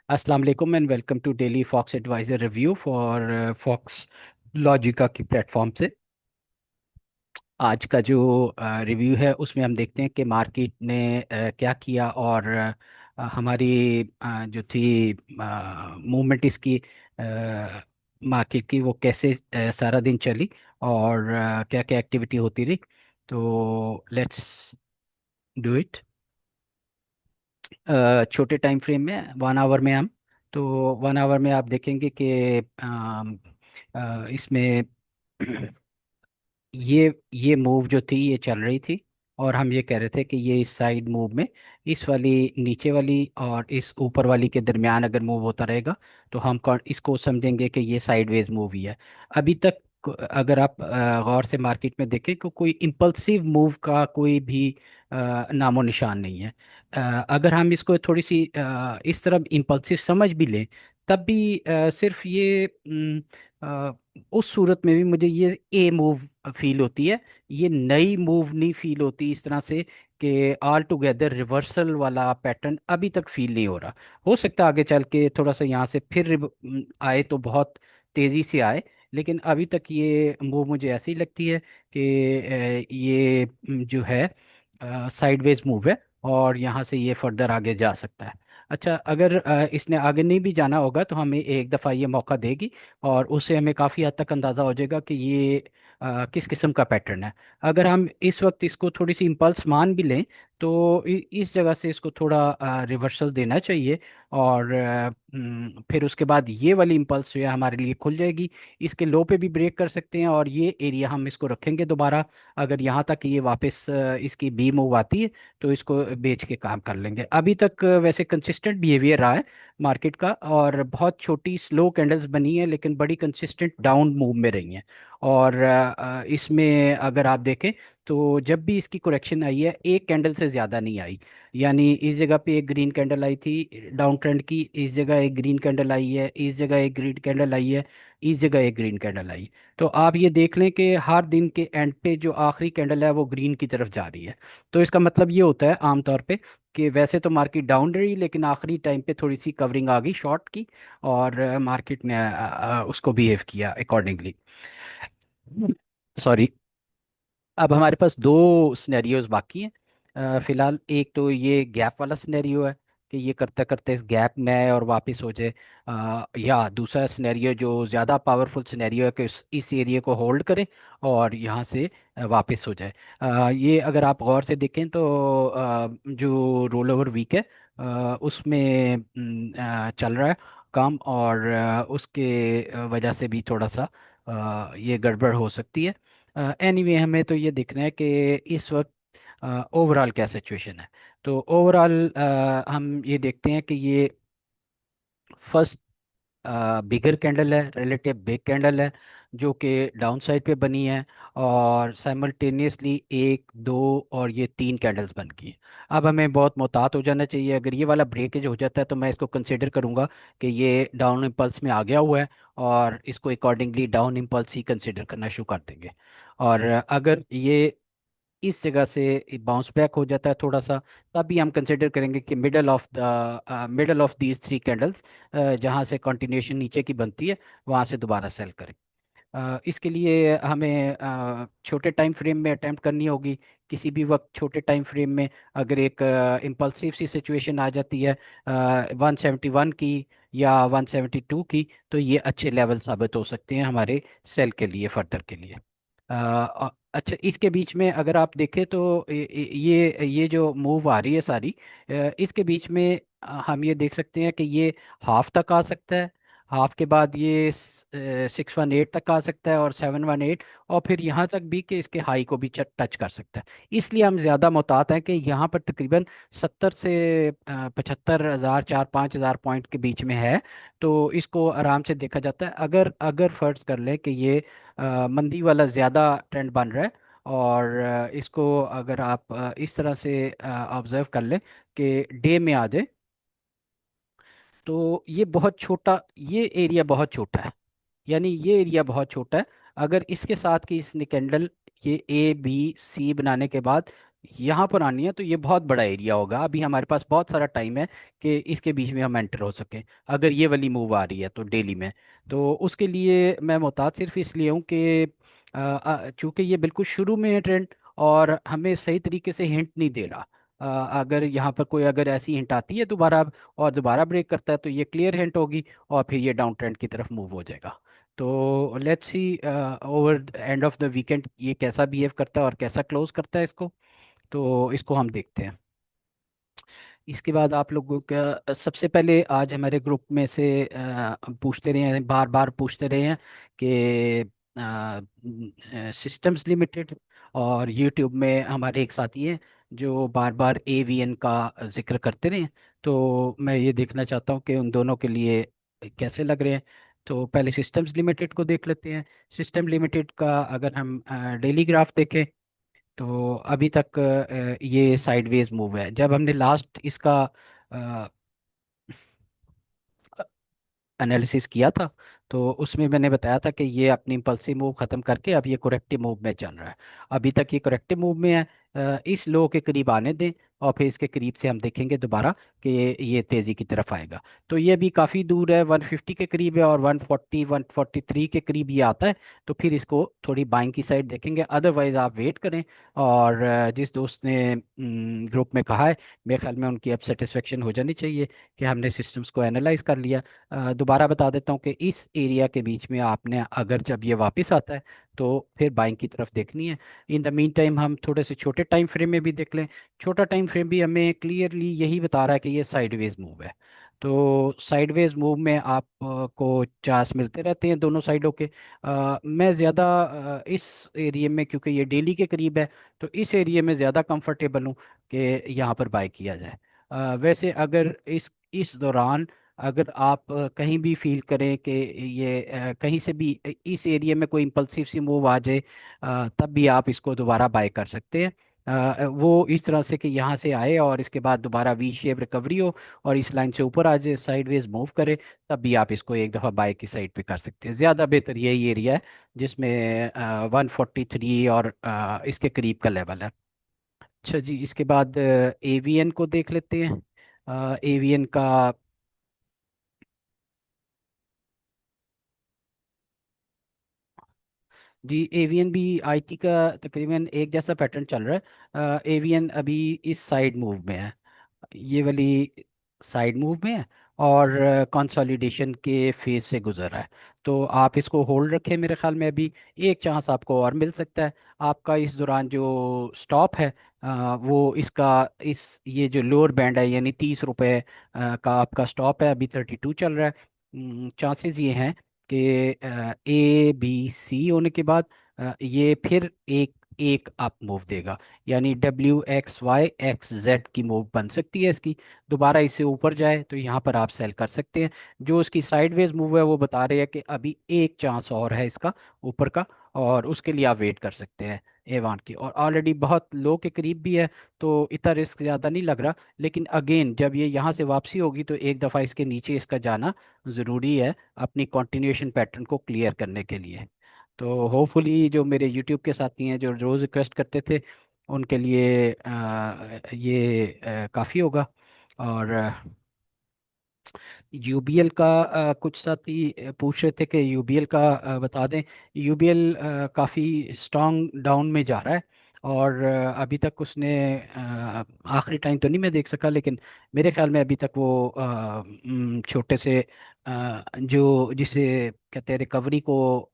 अस्सलाम वालेकुम and welcome to daily forex advisor review for forex Logica की platform से। आज का जो रिव्यू है उसमें हम देखते हैं कि मार्केट ने क्या किया और हमारी जो थी मूवमेंट इसकी मार्केट की वो कैसे सारा दिन चली और क्या क्या एक्टिविटी होती रही। तो लेट्स डू इट। छोटे टाइम फ्रेम में 1 आवर में हम, तो 1 आवर में आप देखेंगे कि इसमें ये मूव जो थी ये चल रही थी। और हम ये कह रहे थे कि ये इस साइड मूव में इस वाली नीचे वाली और इस ऊपर वाली के दरमियान अगर मूव होता रहेगा तो हम इसको समझेंगे कि ये साइडवेज मूव ही है। अभी तक अगर आप गौर से मार्केट में देखें तो कोई इम्पल्सिव मूव का कोई भी नामो निशान नहीं है। अगर हम इसको थोड़ी सी इस तरह इम्पल्सिव समझ भी लें तब भी सिर्फ ये उस सूरत में भी मुझे ये ए मूव फील होती है। ये नई मूव नहीं फील होती इस तरह से कि ऑल टुगेदर रिवर्सल वाला पैटर्न अभी तक फील नहीं हो रहा। हो सकता है आगे चल के थोड़ा सा यहाँ से फिर आए तो बहुत तेज़ी से आए, लेकिन अभी तक ये मूव मुझे ऐसी लगती है कि ये जो है साइडवेज मूव है और यहाँ से ये फर्दर आगे जा सकता है। अच्छा, अगर इसने आगे नहीं भी जाना होगा तो हमें एक दफ़ा ये मौका देगी और उससे हमें काफ़ी हद तक अंदाज़ा हो जाएगा कि ये किस किस्म का पैटर्न है। अगर हम इस वक्त इसको थोड़ी सी इम्पल्स मान भी लें तो इस जगह से इसको थोड़ा रिवर्सल देना चाहिए और फिर उसके बाद ये वाली इम्पल्स जो है हमारे लिए खुल जाएगी। इसके लो पे भी ब्रेक कर सकते हैं और ये एरिया हम इसको रखेंगे दोबारा। अगर यहाँ तक ये वापस इसकी बी मूव आती है तो इसको बेच के काम कर लेंगे। अभी तक वैसे कंसिस्टेंट बिहेवियर रहा है मार्केट का और बहुत छोटी स्लो कैंडल्स बनी है लेकिन बड़ी कंसिस्टेंट डाउन मूव में रही हैं। और इसमें अगर आप देखें तो जब भी इसकी करेक्शन आई है एक कैंडल से ज़्यादा नहीं आई। यानी इस जगह पे एक ग्रीन कैंडल आई थी डाउन ट्रेंड की, इस जगह एक ग्रीन कैंडल आई है, इस जगह एक ग्रीन कैंडल आई है, इस जगह एक ग्रीन कैंडल आई। तो आप ये देख लें कि हर दिन के एंड पे जो आखिरी कैंडल है वो ग्रीन की तरफ जा रही है। तो इसका मतलब ये होता है आमतौर पे कि वैसे तो मार्केट डाउन रही लेकिन आखिरी टाइम पे थोड़ी सी कवरिंग आ गई शॉर्ट की और मार्केट ने उसको बिहेव किया अकॉर्डिंगली। सॉरी। अब हमारे पास दो सिनेरियोज बाकी हैं। फिलहाल एक तो ये गैप वाला सिनेरियो है कि ये करते करते इस गैप में आए और वापस हो जाए। या दूसरा सिनेरियो जो ज़्यादा पावरफुल सिनेरियो है कि इस एरिया को होल्ड करे और यहाँ से वापस हो जाए। ये अगर आप गौर से देखें तो जो रोल ओवर वीक है उसमें चल रहा है काम और उसके वजह से भी थोड़ा सा ये गड़बड़ हो सकती है। एनीवे हमें तो ये देखना है कि इस वक्त ओवरऑल क्या सिचुएशन है। तो ओवरऑल हम ये देखते हैं कि ये फर्स्ट बिगर कैंडल है, रिलेटिव बिग कैंडल है जो कि डाउन साइड पे बनी है और साइमल्टेनियसली एक दो और ये तीन कैंडल्स बन गई हैं। अब हमें बहुत मोहतात हो जाना चाहिए। अगर ये वाला ब्रेकेज हो जाता है तो मैं इसको कंसिडर करूंगा कि ये डाउन इम्पल्स में आ गया हुआ है और इसको अकॉर्डिंगली डाउन इम्पल्स ही कंसिडर करना शुरू कर देंगे। और अगर ये इस जगह से बाउंस बैक हो जाता है थोड़ा सा तभी हम कंसिडर करेंगे कि middle of these three candles जहाँ से कंटिन्यूशन नीचे की बनती है वहाँ से दोबारा सेल करें। इसके लिए हमें छोटे टाइम फ्रेम में अटेम्प्ट करनी होगी। किसी भी वक्त छोटे टाइम फ्रेम में अगर एक इम्पल्सिव सी सिचुएशन आ जाती है 171 की या 172 की तो ये अच्छे लेवल साबित हो सकते हैं हमारे सेल के लिए फर्दर के लिए। अच्छा, इसके बीच में अगर आप देखें तो ये जो मूव आ रही है सारी इसके बीच में हम ये देख सकते हैं कि ये हाफ तक आ सकता है। हाफ के बाद ये 618 तक आ सकता है और 718 और फिर यहाँ तक भी कि इसके हाई को भी टच कर सकता है। इसलिए हम ज़्यादा मुहतात हैं कि यहाँ पर तकरीबन 70 से 75,000 4-5 हज़ार पॉइंट के बीच में है। तो इसको आराम से देखा जाता है। अगर अगर फर्ज कर लें कि ये मंदी वाला ज़्यादा ट्रेंड बन रहा है और इसको अगर आप इस तरह से ऑब्जर्व कर लें कि डे में आ जाए तो ये बहुत छोटा, ये एरिया बहुत छोटा है। यानी ये एरिया बहुत छोटा है। अगर इसके साथ की इसने कैंडल ये ए बी सी बनाने के बाद यहाँ पर आनी है तो ये बहुत बड़ा एरिया होगा, अभी हमारे पास बहुत सारा टाइम है कि इसके बीच में हम एंटर हो सकें। अगर ये वाली मूव आ रही है तो डेली में, तो उसके लिए मैं मोहतात सिर्फ इसलिए हूँ कि चूंकि ये बिल्कुल शुरू में है ट्रेंड, और हमें सही तरीके से हिंट नहीं दे रहा। अगर यहाँ पर कोई अगर ऐसी हिंट आती है दोबारा और दोबारा ब्रेक करता है तो ये क्लियर हिंट होगी, और फिर ये डाउन ट्रेंड की तरफ मूव हो जाएगा। तो let's see over end of the weekend ये कैसा बिहेव करता है और कैसा क्लोज करता है इसको। तो इसको हम देखते हैं। इसके बाद आप लोगों का सबसे पहले आज हमारे ग्रुप में से पूछते रहे हैं, बार बार पूछते रहे हैं कि सिस्टम्स लिमिटेड और यूट्यूब में हमारे एक साथी हैं जो बार बार एवीएन का जिक्र करते रहे हैं। तो मैं ये देखना चाहता हूँ कि उन दोनों के लिए कैसे लग रहे हैं। तो पहले सिस्टम्स लिमिटेड को देख लेते हैं। सिस्टम लिमिटेड का अगर हम डेली ग्राफ देखें तो अभी तक ये साइडवेज मूव है। जब हमने लास्ट इसका एनालिसिस किया था तो उसमें मैंने बताया था कि ये अपनी इम्पल्सिव मूव खत्म करके अब ये करेक्टिव मूव में चल रहा है। अभी तक ये करेक्टिव मूव में है। इस लो के करीब आने दें और फिर इसके करीब से हम देखेंगे दोबारा कि ये तेज़ी की तरफ आएगा। तो ये भी काफ़ी दूर है, 150 के करीब है, और 140 143 के करीब ये आता है। तो फिर इसको थोड़ी बाइंग की साइड देखेंगे, अदरवाइज आप वेट करें। और जिस दोस्त ने ग्रुप में कहा है, मेरे ख्याल में उनकी अब सेटिस्फेक्शन हो जानी चाहिए कि हमने सिस्टम्स को एनालाइज कर लिया। दोबारा बता देता हूँ कि इस एरिया के बीच में आपने अगर जब ये वापस आता है तो फिर बाइंग की तरफ देखनी है। इन द मीन टाइम हम थोड़े से छोटे टाइम फ्रेम में भी देख लें। छोटा टाइम फ्रेम भी हमें क्लियरली यही बता रहा है कि ये साइडवेज मूव है। तो साइडवेज मूव में आप को चांस मिलते रहते हैं दोनों साइडों के। मैं ज़्यादा इस एरिया में, क्योंकि ये डेली के करीब है, तो इस एरिया में ज़्यादा कंफर्टेबल हूँ कि यहाँ पर बाय किया जाए। वैसे अगर इस दौरान अगर आप कहीं भी फील करें कि ये कहीं से भी इस एरिया में कोई इम्पल्सिव सी मूव आ जाए, तब भी आप इसको दोबारा बाय कर सकते हैं। वो इस तरह से कि यहाँ से आए और इसके बाद दोबारा वी शेप रिकवरी हो और इस लाइन से ऊपर आ जाए, साइडवेज मूव करे, तब भी आप इसको एक दफ़ा बाय की साइड पे कर सकते हैं। ज़्यादा बेहतर यही एरिया है जिसमें 143 और इसके करीब का लेवल है। अच्छा जी, इसके बाद एवीएन को देख लेते हैं। एवीएन का, जी एवीएन भी आईटी का तकरीबन एक जैसा पैटर्न चल रहा है। एवीएन अभी इस साइड मूव में है, ये वाली साइड मूव में है, और कंसोलिडेशन के फेज से गुजर रहा है। तो आप इसको होल्ड रखें, मेरे ख्याल में अभी एक चांस आपको और मिल सकता है। आपका इस दौरान जो स्टॉप है वो इसका इस ये जो लोअर बैंड है यानी 30 रुपये का आपका स्टॉप है, अभी 32 चल रहा है। चांसेस ये हैं कि ए बी सी होने के बाद ये फिर एक एक अप मूव देगा, यानी WXY XZ की मूव बन सकती है इसकी। दोबारा इससे ऊपर जाए तो यहाँ पर आप सेल कर सकते हैं। जो इसकी साइडवेज मूव है वो बता रहे हैं कि अभी एक चांस और है इसका ऊपर का, और उसके लिए आप वेट कर सकते हैं एवान की, और ऑलरेडी बहुत लो के करीब भी है। तो इतना रिस्क ज़्यादा नहीं लग रहा। लेकिन अगेन जब ये यहाँ से वापसी होगी तो एक दफ़ा इसके नीचे इसका जाना ज़रूरी है अपनी कंटिन्यूएशन पैटर्न को क्लियर करने के लिए। तो होपफुली जो मेरे यूट्यूब के साथी हैं जो रोज़ रिक्वेस्ट करते थे उनके लिए ये काफ़ी होगा। और यूबीएल का कुछ साथी पूछ रहे थे कि यूबीएल का बता दें। यूबीएल काफ़ी स्ट्रांग डाउन में जा रहा है, और अभी तक उसने आखिरी टाइम तो नहीं मैं देख सका, लेकिन मेरे ख्याल में अभी तक वो छोटे से जो जिसे कहते हैं रिकवरी को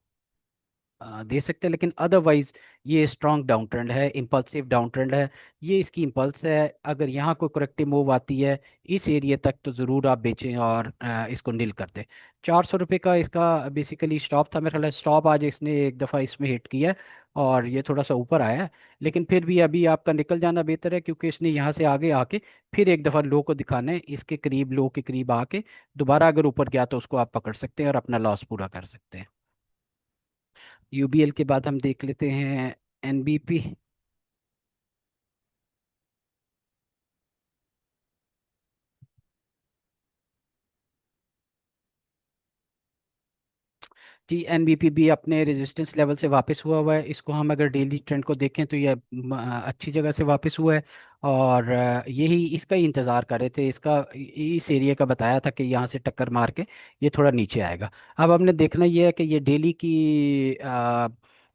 दे सकते हैं, लेकिन अदरवाइज ये स्ट्रांग डाउन ट्रेंड है, इम्पल्सिव डाउन ट्रेंड है। ये इसकी इम्पल्स है। अगर यहाँ कोई करेक्टिव मूव आती है इस एरिया तक तो ज़रूर आप बेचें और इसको नील कर दें। 400 रुपये का इसका बेसिकली स्टॉप था, मेरे ख्याल है स्टॉप आज इसने एक दफ़ा इसमें हिट किया है और ये थोड़ा सा ऊपर आया है। लेकिन फिर भी अभी आपका निकल जाना बेहतर है, क्योंकि इसने यहाँ से आगे आके फिर एक दफ़ा लो को दिखाना है, इसके करीब लो के करीब आके दोबारा अगर ऊपर गया तो उसको आप पकड़ सकते हैं और अपना लॉस पूरा कर सकते हैं। यूबीएल के बाद हम देख लेते हैं एनबीपी। जी, एनबीपी भी अपने रेजिस्टेंस लेवल से वापस हुआ हुआ है। इसको हम अगर डेली ट्रेंड को देखें तो ये अच्छी जगह से वापस हुआ है। और यही इसका ही इंतज़ार कर रहे थे, इसका इस एरिया का बताया था कि यहाँ से टक्कर मार के ये थोड़ा नीचे आएगा। अब हमने देखना ये है कि ये डेली की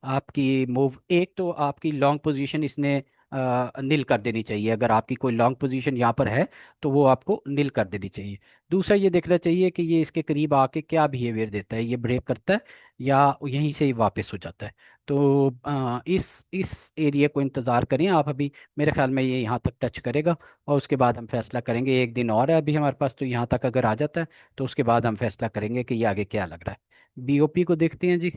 आपकी मूव, एक तो आपकी लॉन्ग पोजीशन इसने नील कर देनी चाहिए। अगर आपकी कोई लॉन्ग पोजीशन यहाँ पर है तो वो आपको नील कर देनी चाहिए। दूसरा ये देखना चाहिए कि ये इसके करीब आके क्या बिहेवियर देता है, ये ब्रेक करता है या यहीं से ही वापस हो जाता है। तो इस एरिया को इंतज़ार करें आप अभी। मेरे ख्याल में ये यहाँ तक टच करेगा और उसके बाद हम फैसला करेंगे। एक दिन और है अभी हमारे पास, तो यहाँ तक अगर आ जाता है तो उसके बाद हम फैसला करेंगे कि ये आगे क्या लग रहा है। बीओपी को देखते हैं जी।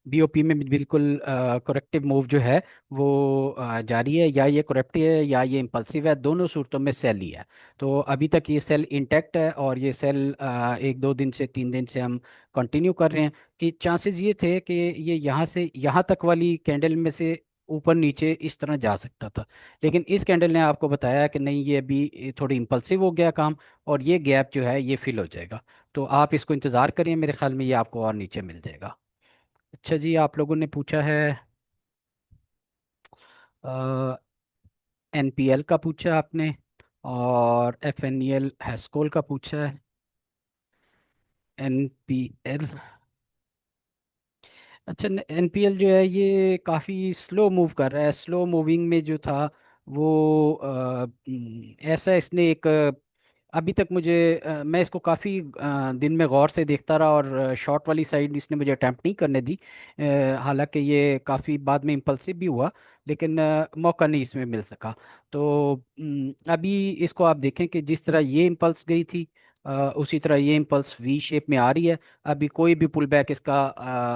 बीओपी में बिल्कुल करेक्टिव मूव जो है वो जारी है। या ये करेक्टिव है या ये इम्पल्सिव है, दोनों सूरतों में सेल ही है। तो अभी तक ये सेल इंटैक्ट है और ये सेल एक दो दिन से 3 दिन से हम कंटिन्यू कर रहे हैं। कि चांसेस ये थे कि ये यहाँ से यहाँ तक वाली कैंडल में से ऊपर नीचे इस तरह जा सकता था, लेकिन इस कैंडल ने आपको बताया कि नहीं, ये अभी थोड़ी इम्पल्सिव हो गया काम और ये गैप जो है ये फिल हो जाएगा। तो आप इसको इंतज़ार करिए, मेरे ख्याल में ये आपको और नीचे मिल जाएगा। अच्छा जी, आप लोगों ने पूछा है एनपीएल का पूछा आपने, और एफएनईएल हैस्कोल का पूछा है। एनपीएल, अच्छा, एनपीएल जो है ये काफ़ी स्लो मूव कर रहा है। स्लो मूविंग में जो था वो ऐसा इसने एक अभी तक मुझे मैं इसको काफ़ी दिन में गौर से देखता रहा और शॉर्ट वाली साइड इसने मुझे अटैम्प्ट नहीं करने दी। हालांकि ये काफ़ी बाद में इम्पल्सिव भी हुआ, लेकिन मौका नहीं इसमें मिल सका। तो अभी इसको आप देखें कि जिस तरह ये इम्पल्स गई थी उसी तरह ये इम्पल्स वी शेप में आ रही है। अभी कोई भी पुल बैक इसका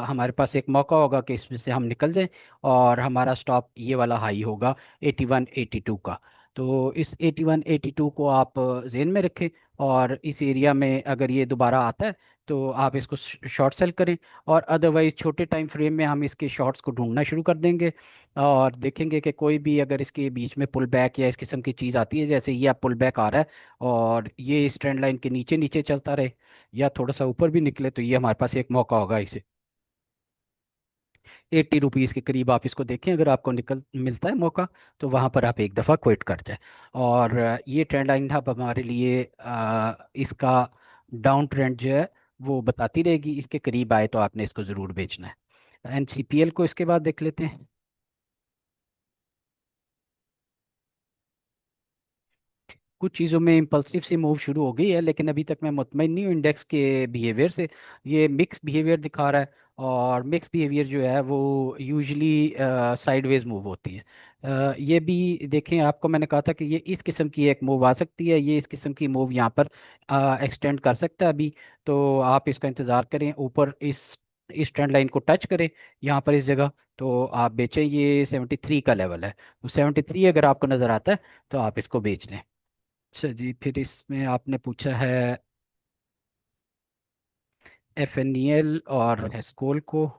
हमारे पास एक मौका होगा कि इसमें से हम निकल जाएं और हमारा स्टॉप ये वाला हाई होगा 81 82 का। तो इस 81 82 को आप जेन में रखें और इस एरिया में अगर ये दोबारा आता है तो आप इसको शॉर्ट सेल करें। और अदरवाइज छोटे टाइम फ्रेम में हम इसके शॉर्ट्स को ढूंढना शुरू कर देंगे और देखेंगे कि कोई भी अगर इसके बीच में पुल बैक या इस किस्म की चीज़ आती है, जैसे ये अब पुल बैक आ रहा है और ये इस ट्रेंड लाइन के नीचे नीचे चलता रहे या थोड़ा सा ऊपर भी निकले, तो ये हमारे पास एक मौका होगा इसे 80 रुपीज़ के करीब आप इसको देखें। अगर आपको निकल मिलता है मौका तो वहाँ पर आप एक दफ़ा क्विट कर जाए। और ये ट्रेंड लाइन अब हमारे लिए इसका डाउन ट्रेंड जो है वो बताती रहेगी। इसके करीब आए तो आपने इसको ज़रूर बेचना है। एनसीपीएल को इसके बाद देख लेते हैं। कुछ चीज़ों में इम्पल्सिव सी मूव शुरू हो गई है, लेकिन अभी तक मैं मुतमईन नहीं हूँ इंडेक्स के बिहेवियर से। ये मिक्स बिहेवियर दिखा रहा है और मिक्स बिहेवियर जो है वो यूजली साइडवेज मूव होती है। ये भी देखें, आपको मैंने कहा था कि ये इस किस्म की एक मूव आ सकती है, ये इस किस्म की मूव यहाँ पर एक्सटेंड कर सकता है अभी। तो आप इसका इंतज़ार करें, ऊपर इस ट्रेंड लाइन को टच करें यहाँ पर इस जगह, तो आप बेचें। ये 73 का लेवल है, तो 73 अगर आपको नज़र आता है तो आप इसको बेच लें। अच्छा जी, फिर इसमें आपने पूछा है एफएनईएल और हेस्कोल को।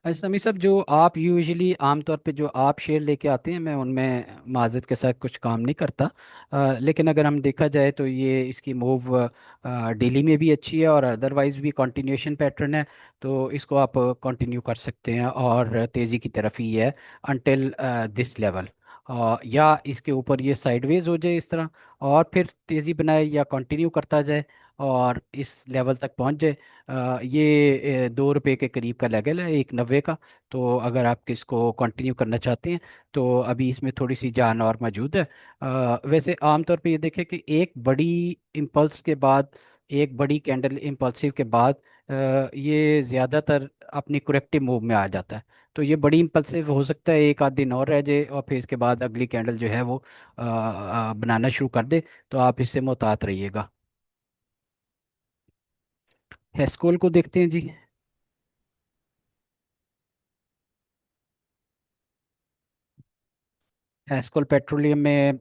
अच्छा समी साहब, जो आप यूजुअली आमतौर पे जो आप शेयर लेके आते हैं, मैं उनमें माजरत के साथ कुछ काम नहीं करता। लेकिन अगर हम देखा जाए तो ये इसकी मूव डेली में भी अच्छी है और अदरवाइज भी कंटिन्यूएशन पैटर्न है। तो इसको आप कंटिन्यू कर सकते हैं और तेज़ी की तरफ ही है अनटिल दिस लेवल। या इसके ऊपर ये साइडवेज हो जाए इस तरह और फिर तेज़ी बनाए या कंटिन्यू करता जाए और इस लेवल तक पहुंच जाए। ये 2 रुपए के करीब का लेवल है, 1.90 का। तो अगर आप इसको कंटिन्यू करना चाहते हैं तो अभी इसमें थोड़ी सी जान और मौजूद है। वैसे आमतौर पे ये देखें कि एक बड़ी इम्पल्स के बाद, एक बड़ी कैंडल इम्पल्सिव के बाद ये ज़्यादातर अपनी करेक्टिव मूव में आ जाता है। तो ये बड़ी इम्पल्सिव हो सकता है एक आध दिन और रह जाए और फिर इसके बाद अगली कैंडल जो है वो बनाना शुरू कर दे। तो आप इससे मुहतात रहिएगा। हेस्कोल को देखते हैं जी। एस्कॉल पेट्रोलियम में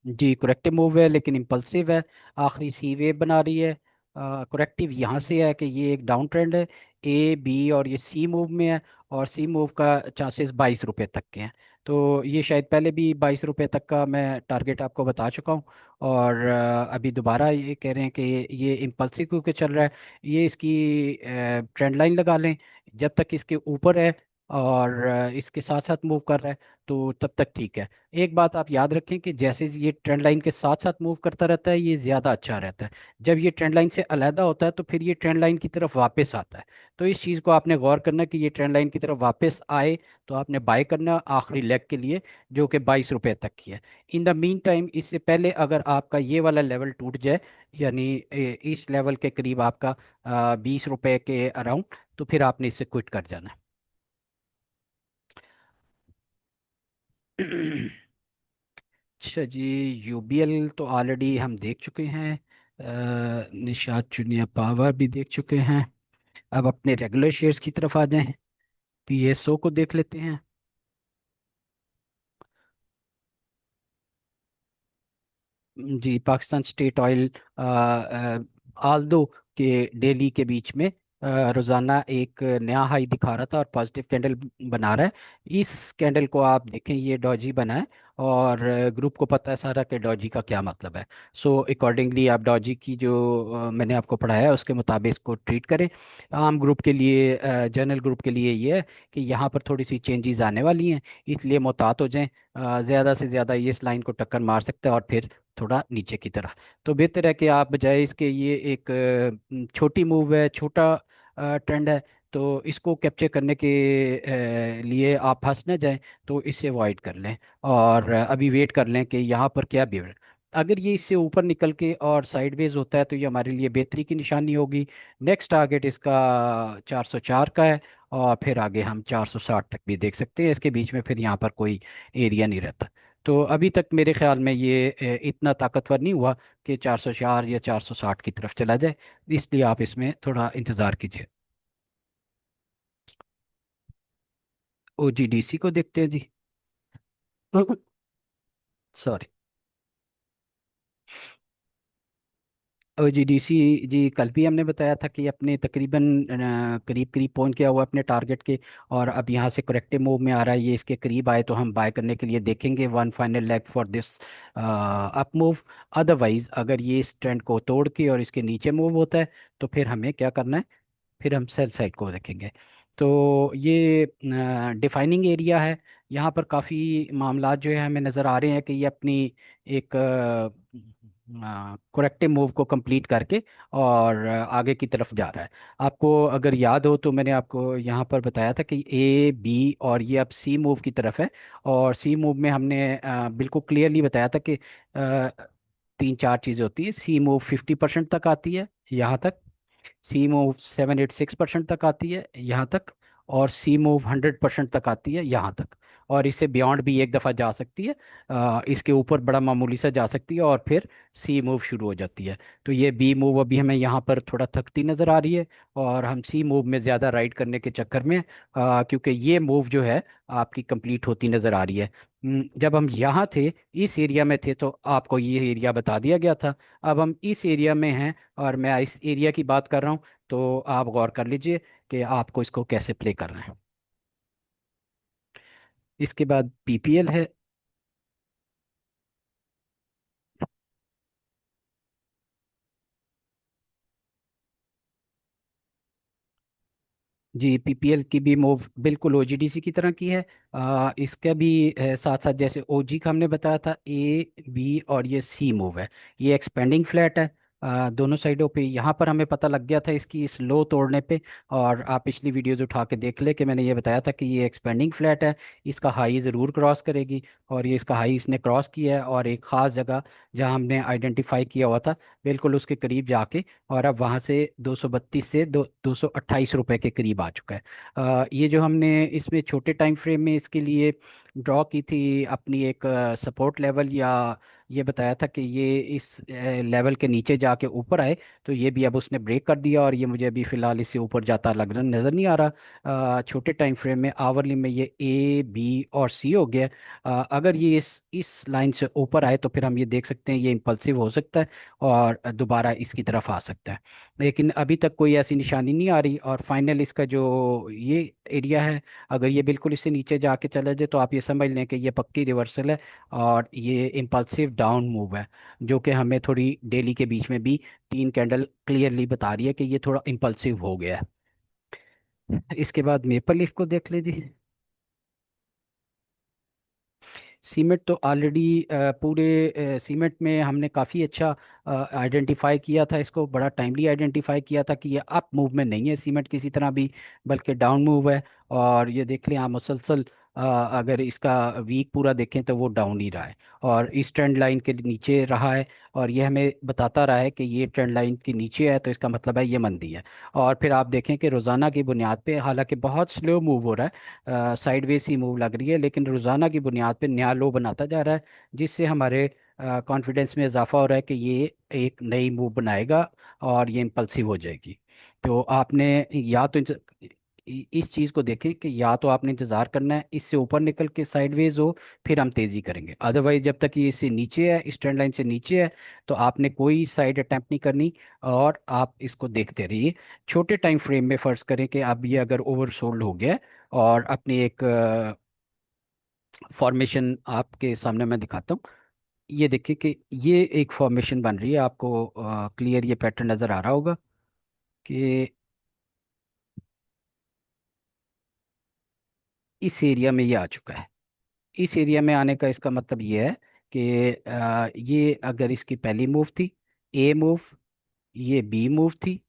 जी करेक्टिव मूव है लेकिन इम्पल्सिव है। आखिरी सी वेव बना रही है। करेक्टिव यहाँ से है कि ये एक डाउन ट्रेंड है। ए बी और ये सी मूव में है। और सी मूव का चांसेस 22 रुपये तक के हैं। तो ये शायद पहले भी 22 रुपये तक का मैं टारगेट आपको बता चुका हूँ। और अभी दोबारा ये कह रहे हैं कि ये इम्पल्सिव क्योंकि चल रहा है। ये इसकी ट्रेंड लाइन लगा लें। जब तक इसके ऊपर है और इसके साथ साथ मूव कर रहा है तो तब तक ठीक है। एक बात आप याद रखें कि जैसे ये ट्रेंड लाइन के साथ साथ मूव करता रहता है ये ज़्यादा अच्छा रहता है। जब ये ट्रेंड लाइन से अलहदा होता है तो फिर ये ट्रेंड लाइन की तरफ वापस आता है। तो इस चीज़ को आपने गौर करना कि ये ट्रेंड लाइन की तरफ वापस आए तो आपने बाय करना आखिरी लेग के लिए, जो कि 22 रुपये तक की है। इन द मीन टाइम इससे पहले अगर आपका ये वाला लेवल टूट जाए, यानी इस लेवल के करीब आपका 20 रुपये के अराउंड, तो फिर आपने इससे क्विट कर जाना है। अच्छा जी। यूबीएल तो ऑलरेडी हम देख चुके हैं। निषाद चुनिया पावर भी देख चुके हैं। अब अपने रेगुलर शेयर्स की तरफ आ जाएं। पीएसओ को देख लेते हैं। जी पाकिस्तान स्टेट ऑयल आल्दो के डेली के बीच में रोजाना एक नया हाई दिखा रहा था और पॉजिटिव कैंडल बना रहा है। इस कैंडल को आप देखें, ये डॉजी बना है। और ग्रुप को पता है सारा कि डॉजी का क्या मतलब है। सो अकॉर्डिंगली आप डॉजी की जो मैंने आपको पढ़ाया है उसके मुताबिक इसको ट्रीट करें। आम ग्रुप के लिए, जनरल ग्रुप के लिए ये है कि यहाँ पर थोड़ी सी चेंजेस आने वाली हैं, इसलिए मोहतात हो जाएं। ज़्यादा से ज़्यादा ये इस लाइन को टक्कर मार सकता है और फिर थोड़ा नीचे की तरफ। तो बेहतर है कि आप बजाय इसके, ये एक छोटी मूव है, छोटा ट्रेंड है, तो इसको कैप्चर करने के लिए आप फंस न जाएं। तो इसे अवॉइड कर लें और अभी वेट कर लें कि यहाँ पर क्या बिहेव। अगर ये इससे ऊपर निकल के और साइडवेज होता है तो ये हमारे लिए बेहतरी की निशानी होगी। नेक्स्ट टारगेट इसका 404 का है। और फिर आगे हम 460 तक भी देख सकते हैं, इसके बीच में फिर यहाँ पर कोई एरिया नहीं रहता। तो अभी तक मेरे ख्याल में ये इतना ताकतवर नहीं हुआ कि 404 या 460 की तरफ चला जाए। इसलिए आप इसमें थोड़ा इंतज़ार कीजिए। ओजीडीसी को देखते हैं जी। सॉरी। ओजीडीसी जी कल भी हमने बताया था कि अपने तकरीबन करीब करीब पहुंच गया हुआ अपने टारगेट के। और अब यहाँ से करेक्टिव मूव में आ रहा है, ये इसके करीब आए तो हम बाय करने के लिए देखेंगे one final leg for this up move. Otherwise अगर ये इस ट्रेंड को तोड़ के और इसके नीचे मूव होता है तो फिर हमें क्या करना है, फिर हम सेल साइड को देखेंगे। तो ये डिफाइनिंग एरिया है। यहाँ पर काफ़ी मामला जो है हमें नज़र आ रहे हैं कि ये अपनी एक करेक्टिव मूव को कंप्लीट करके और आगे की तरफ जा रहा है। आपको अगर याद हो तो मैंने आपको यहाँ पर बताया था कि ए बी और ये अब सी मूव की तरफ है। और सी मूव में हमने बिल्कुल क्लियरली बताया था कि तीन चार चीज़ें होती हैं। सी मूव 50% तक आती है यहाँ तक। सी मूव 786% तक आती है यहाँ तक। और सी मूव 100% तक आती है यहाँ तक। और इससे बियॉन्ड भी एक दफ़ा जा सकती है। इसके ऊपर बड़ा मामूली सा जा सकती है और फिर सी मूव शुरू हो जाती है। तो ये बी मूव अभी हमें यहाँ पर थोड़ा थकती नज़र आ रही है। और हम सी मूव में ज़्यादा राइड करने के चक्कर में, क्योंकि ये मूव जो है आपकी कंप्लीट होती नज़र आ रही है। जब हम यहाँ थे, इस एरिया में थे, तो आपको ये एरिया बता दिया गया था। अब हम इस एरिया में हैं और मैं इस एरिया की बात कर रहा हूँ। तो आप गौर कर लीजिए कि आपको इसको कैसे प्ले करना है। इसके बाद पीपीएल है। जी पीपीएल की भी मूव बिल्कुल ओजीडीसी की तरह की है। इसका भी साथ साथ जैसे ओजी का हमने बताया था, ए बी और ये सी मूव है। ये एक्सपेंडिंग फ्लैट है। दोनों साइडों पे यहाँ पर हमें पता लग गया था इसकी इस लो तोड़ने पे। और आप पिछली वीडियोज उठा के देख ले कि मैंने ये बताया था कि ये एक्सपेंडिंग फ्लैट है। इसका हाई ज़रूर क्रॉस करेगी। और ये इसका हाई इसने क्रॉस किया है और एक ख़ास जगह जहाँ हमने आइडेंटिफाई किया हुआ था, बिल्कुल उसके करीब जाके, और अब वहाँ से 232 से 228 रुपए के करीब आ चुका है। ये जो हमने इसमें छोटे टाइम फ्रेम में इसके लिए ड्रॉ की थी अपनी एक सपोर्ट लेवल, या ये बताया था कि ये इस लेवल के नीचे जाके ऊपर आए, तो ये भी अब उसने ब्रेक कर दिया और ये मुझे अभी फ़िलहाल इससे ऊपर जाता लग रहा नज़र नहीं आ रहा। छोटे टाइम फ्रेम में आवरली में ये ए बी और सी हो गया। अगर ये इस लाइन से ऊपर आए तो फिर हम ये देख सकते हैं ये इम्पल्सिव हो सकता है और दोबारा इसकी तरफ आ सकता है। लेकिन अभी तक कोई ऐसी निशानी नहीं आ रही, और फाइनल इसका जो ये एरिया है, अगर ये बिल्कुल इससे नीचे जाके चला जाए तो आप ये समझ लें कि ये पक्की रिवर्सल है और ये इम्पल्सिव डाउन मूव है, जो कि हमें थोड़ी डेली के बीच में भी तीन कैंडल क्लियरली बता रही है कि ये थोड़ा इम्पल्सिव हो गया है। इसके बाद मेपल लीफ को देख लीजिए। सीमेंट तो ऑलरेडी पूरे सीमेंट में हमने काफ़ी अच्छा आइडेंटिफाई किया था, इसको बड़ा टाइमली आइडेंटिफाई किया था कि ये अप मूव में नहीं है सीमेंट किसी तरह भी, बल्कि डाउन मूव है। और ये देख लें आप मुसलसल, अगर इसका वीक पूरा देखें तो वो डाउन ही रहा है और इस ट्रेंड लाइन के नीचे रहा है। और ये हमें बताता रहा है कि ये ट्रेंड लाइन के नीचे है, तो इसका मतलब है ये मंदी है। और फिर आप देखें कि रोज़ाना की बुनियाद पे हालांकि बहुत स्लो मूव हो रहा है, साइडवेज सी मूव लग रही है, लेकिन रोज़ाना की बुनियाद पे नया लो बनाता जा रहा है, जिससे हमारे कॉन्फिडेंस में इजाफा हो रहा है कि ये एक नई मूव बनाएगा और ये इम्पल्सिव हो जाएगी। तो आपने या तो इस चीज़ को देखें कि या तो आपने इंतज़ार करना है इससे ऊपर निकल के साइडवेज हो, फिर हम तेज़ी करेंगे। अदरवाइज जब तक ये इससे नीचे है, इस ट्रेंड लाइन से नीचे है, तो आपने कोई साइड अटैम्प्ट नहीं करनी और आप इसको देखते रहिए। छोटे टाइम फ्रेम में फ़र्ज़ करें कि अब ये अगर ओवरसोल्ड हो गया है और अपनी एक फॉर्मेशन आपके सामने मैं दिखाता हूँ। ये देखिए कि ये एक फॉर्मेशन बन रही है, आपको क्लियर ये पैटर्न नज़र आ रहा होगा कि इस एरिया में ये आ चुका है। इस एरिया में आने का इसका मतलब ये है कि ये अगर इसकी पहली मूव थी, ए मूव, ये बी मूव थी,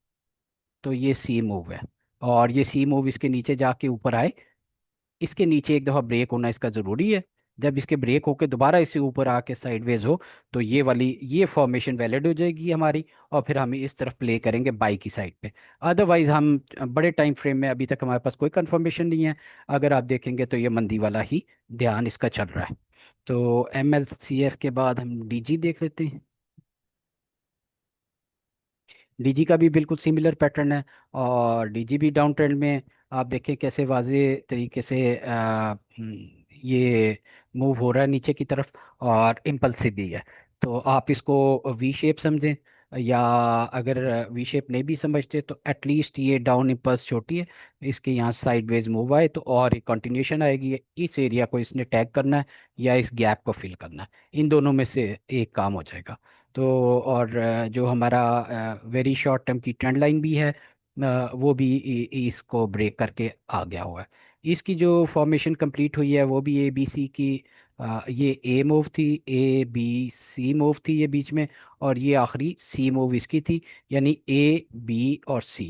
तो ये सी मूव है, और ये सी मूव इसके नीचे जाके ऊपर आए। इसके नीचे एक दफ़ा ब्रेक होना इसका ज़रूरी है। जब इसके ब्रेक होके दोबारा इससे ऊपर आके साइडवेज हो, तो ये वाली ये फॉर्मेशन वैलिड हो जाएगी हमारी, और फिर हम इस तरफ प्ले करेंगे बाई की साइड पे। अदरवाइज हम बड़े टाइम फ्रेम में अभी तक हमारे पास कोई कंफर्मेशन नहीं है। अगर आप देखेंगे तो ये मंदी वाला ही ध्यान इसका चल रहा है। तो MLCF के बाद हम DG देख लेते हैं। डीजी का भी बिल्कुल सिमिलर पैटर्न है और डीजी भी डाउन ट्रेंड में है। आप देखें कैसे वाजे तरीके से ये मूव हो रहा है नीचे की तरफ और इम्पल्सिव भी है। तो आप इसको वी शेप समझें, या अगर वी शेप नहीं भी समझते तो एटलीस्ट ये डाउन इम्पल्स छोटी है, इसके यहाँ साइडवेज मूव आए तो और एक कंटिन्यूशन आएगी। इस एरिया को इसने टैग करना है या इस गैप को फिल करना है, इन दोनों में से एक काम हो जाएगा। तो और जो हमारा वेरी शॉर्ट टर्म की ट्रेंड लाइन भी है, वो भी इसको ब्रेक करके आ गया हुआ है। इसकी जो फॉर्मेशन कंप्लीट हुई है वो भी ABC की, ये ए मूव थी, ABC मूव थी ये बीच में, और ये आखिरी सी मूव इसकी थी, यानी AB और C।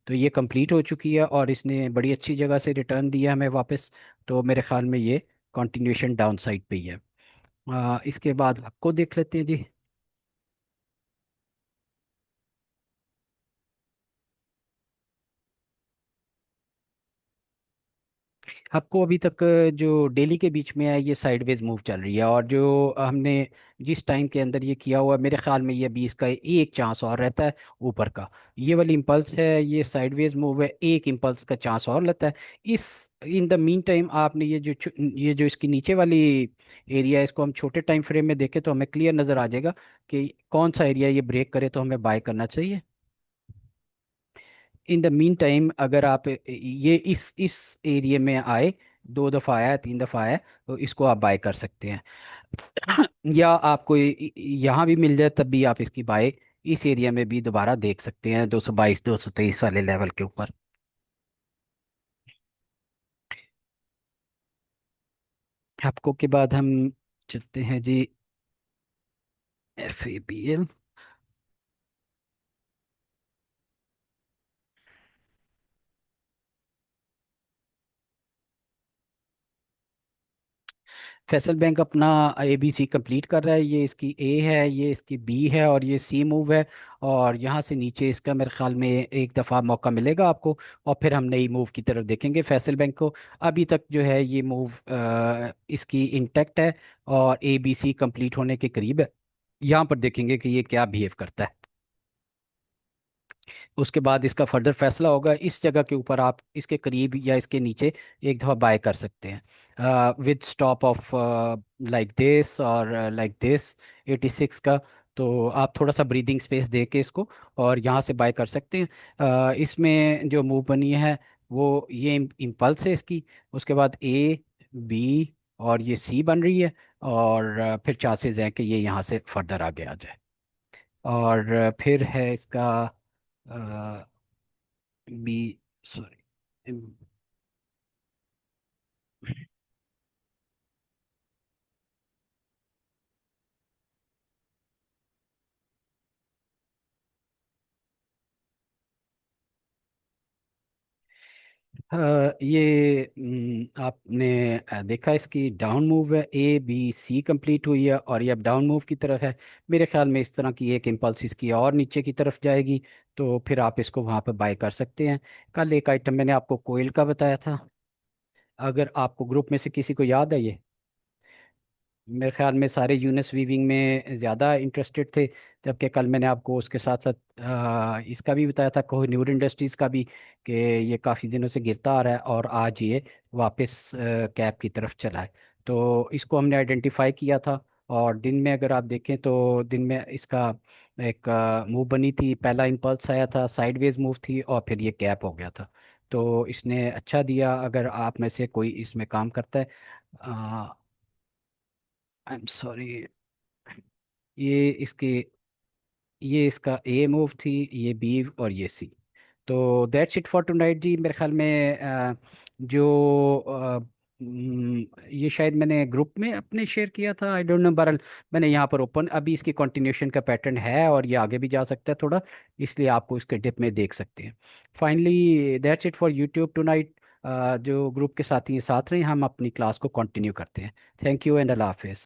तो ये कंप्लीट हो चुकी है और इसने बड़ी अच्छी जगह से रिटर्न दिया हमें वापस। तो मेरे ख्याल में ये कंटिन्यूएशन डाउन साइड पे ही है। इसके बाद आपको देख लेते हैं जी। आपको अभी तक जो डेली के बीच में है ये साइडवेज मूव चल रही है, और जो हमने जिस टाइम के अंदर ये किया हुआ है, मेरे ख्याल में ये 20 का एक चांस और रहता है ऊपर का। ये वाली इम्पल्स है, ये साइडवेज मूव है, एक इम्पल्स का चांस और रहता है। इस इन द मीन टाइम आपने ये जो इसकी नीचे वाली एरिया है, इसको हम छोटे टाइम फ्रेम में देखें तो हमें क्लियर नज़र आ जाएगा कि कौन सा एरिया ये ब्रेक करे तो हमें बाय करना चाहिए। इन द मीन टाइम अगर आप ये इस एरिया में आए, दो दफ़ा आया, तीन दफ़ा आया, तो इसको आप बाय कर सकते हैं। या आपको यहाँ भी मिल जाए तब भी आप इसकी बाय इस एरिया में भी दोबारा देख सकते हैं, 222 223 वाले लेवल के ऊपर। आपको के बाद हम चलते हैं जी FABL। फैसल बैंक अपना ABC कंप्लीट कर रहा है। ये इसकी ए है, ये इसकी बी है, और ये सी मूव है। और यहाँ से नीचे इसका मेरे ख्याल में एक दफ़ा मौका मिलेगा आपको, और फिर हम नई मूव की तरफ देखेंगे फैसल बैंक को। अभी तक जो है ये मूव इसकी इंटैक्ट है, और ABC कंप्लीट होने के करीब है। यहाँ पर देखेंगे कि ये क्या बिहेव करता है। उसके बाद इसका फर्दर फैसला होगा। इस जगह के ऊपर आप इसके करीब या इसके नीचे एक दफ़ा बाय कर सकते हैं with stop of like this और लाइक दिस 86 का। तो आप थोड़ा सा ब्रीदिंग स्पेस दे के इसको और यहाँ से बाय कर सकते हैं। इसमें जो मूव बनी है वो ये इम्पल्स है इसकी। उसके बाद A, B और ये C बन रही है। और फिर चांसेस हैं कि ये यहाँ से फर्दर आगे आ जाए। और फिर है इसका बी, सॉरी। ये आपने देखा इसकी डाउन मूव है, ABC कंप्लीट हुई है और ये अब डाउन मूव की तरफ है। मेरे ख्याल में इस तरह की एक इम्पल्स इसकी और नीचे की तरफ जाएगी, तो फिर आप इसको वहाँ पर बाय कर सकते हैं। कल एक आइटम मैंने आपको कोयल का बताया था, अगर आपको ग्रुप में से किसी को याद है ये। मेरे ख्याल में सारे यूनिस वीविंग में ज़्यादा इंटरेस्टेड थे, जबकि कल मैंने आपको उसके साथ साथ इसका भी बताया था, कोहिनूर इंडस्ट्रीज़ का भी, कि ये काफ़ी दिनों से गिरता आ रहा है और आज ये वापस कैप की तरफ चला है। तो इसको हमने आइडेंटिफाई किया था। और दिन में अगर आप देखें तो दिन में इसका एक मूव बनी थी, पहला इम्पल्स आया था, साइडवेज मूव थी, और फिर ये कैप हो गया था। तो इसने अच्छा दिया। अगर आप में से कोई इसमें काम करता है, आई एम सॉरी, ये इसके ये इसका ए मूव थी, ये बी और ये सी। तो दैट्स इट फॉर टुनाइट जी। मेरे ख्याल में जो ये शायद मैंने ग्रुप में अपने शेयर किया था, आई डोंट नो। बहरहाल मैंने यहाँ पर ओपन, अभी इसकी कंटिन्यूशन का पैटर्न है और ये आगे भी जा सकता है थोड़ा, इसलिए आपको इसके डिप में देख सकते हैं। Finally that's it for YouTube tonight. जो ग्रुप के साथी साथ रहे, हम अपनी क्लास को कंटिन्यू करते हैं। थैंक यू एंड अल्लाह हाफिज़।